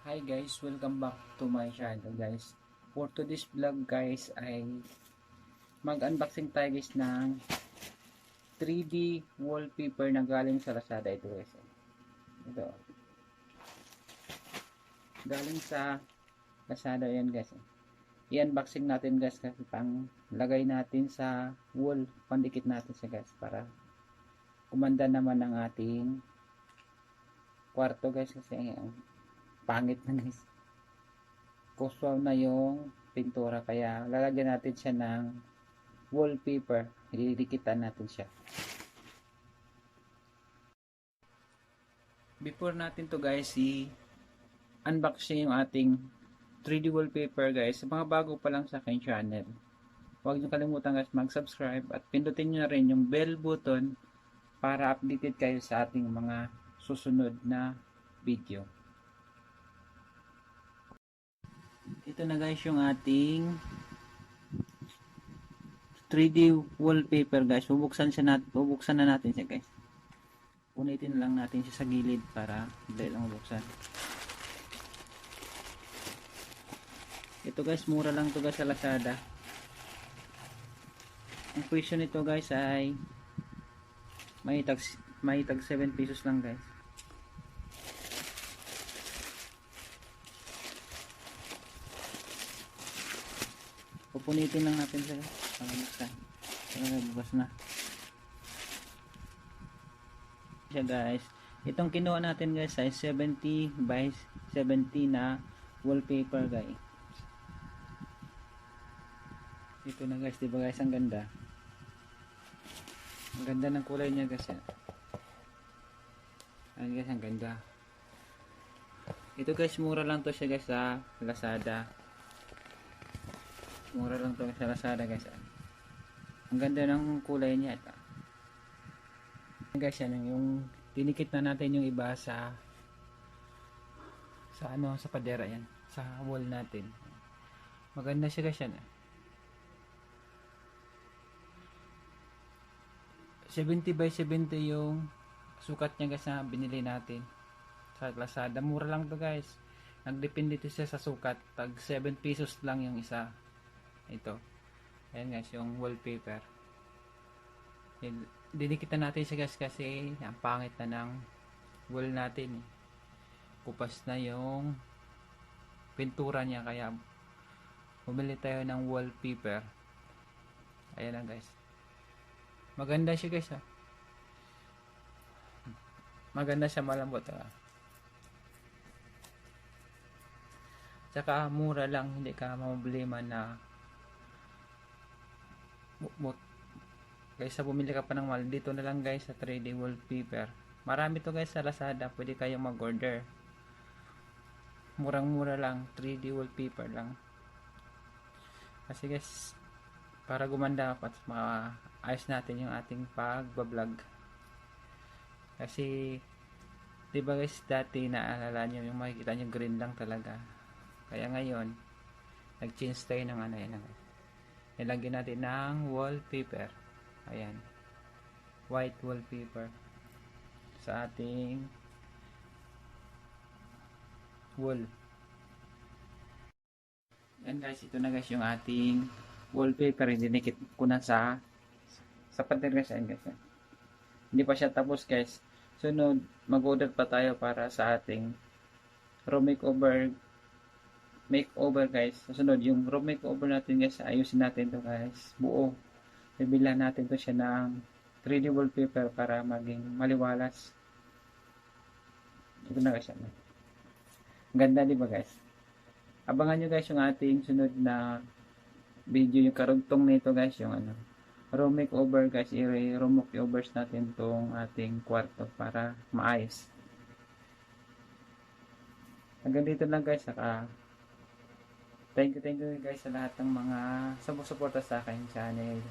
Hi guys, welcome back to my channel guys. For today's vlog guys ay mag-unboxing tayo guys ng 3D wallpaper na galing sa Lazada ito guys. Ito. Galing sa Lazada yan guys. I-unboxing natin guys kasi pang lagay natin sa wall, pandikit natin siya guys para kumanda naman ng ating kwarto guys kasi ang pangit na guys. Kuswaw na yung pintura kaya lalagyan natin siya ng wallpaper. Ididikitan natin siya. Before natin to guys i-unbox yung ating 3D wallpaper guys. Sa mga bago pa lang sa aking channel, huwag nyo kalimutan guys mag-subscribe at pindutin nyo na rin yung bell button para updated kayo sa ating mga susunod na video. Ito na guys yung ating 3D wallpaper guys. Bubuksan na natin siya guys. Punitin lang natin siya sa gilid para dahil lang bubuksan. Ito guys, mura lang to guys sa Lazada. Ang presyo nito guys ay may tag 7 pesos lang guys. Pupunitin lang natin siya para buksan. Para bukas na siya guys. Itong kinuha natin guys ay 70 by 70 na wallpaper guys. Ito na guys, diba guys, ang ganda. Ang ganda ng kulay niya guys. Ayan guys, ang ganda. Ito guys, mura lang to siya guys sa Lazada. Mura lang to sa Lazada guys. Ang ganda ng kulay niya. Guys, yan yung dinikit na natin yung iba sa padera yan, sa wall natin. Maganda siya guys yan. 70 by 70 yung sukat niya guys na binili natin sa Lazada. Mura lang to guys. Nagdepende to siya sa sukat. Tag 7 pesos lang yung isa. Ito. Ayan guys, yung wallpaper. Dinikitan natin siya guys kasi ang pangit na ng wall natin. Kupas na yung pintura niya kaya bumili tayo ng wallpaper. Ayan lang guys. Maganda siya guys ha. Maganda siya, malambot ha. Tsaka mura lang, hindi ka mamblema na guys, sa bumili ka pa ng mahal, dito na lang guys sa 3D wallpaper. Marami to guys sa Lazada, pwede kayong mag-order. Murang mura lang, 3D wallpaper lang. Kasi guys, para gumanda at maayos natin yung ating pagbablog. Kasi diba guys, dati naalala nyo yung makikita nyo green lang talaga. Kaya ngayon nag-change tayo ng yan. Nilagyan natin ng wallpaper. Ayan. White wallpaper sa ating wall. Yan guys, ito na guys yung ating wallpaper. Dinikit ko na sa pader guys. Ayan guys. Hindi pa siya tapos guys. Sunod, mag-order pa tayo para sa ating room makeover guys. Sunod, yung room makeover natin guys, ayusin natin to guys. Buo. Bibilan natin to siya ng 3D wallpaper para maging maliwalas. Ito na guys. Ganda di ba guys? Abangan nyo guys yung ating sunod na video, yung karugtong nito guys, yung room makeover guys. I-room makeovers natin tong ating kwarto para maayos. Hanggang dito lang guys. Saka thank you guys sa lahat ng mga sumusuporta sa aking channel.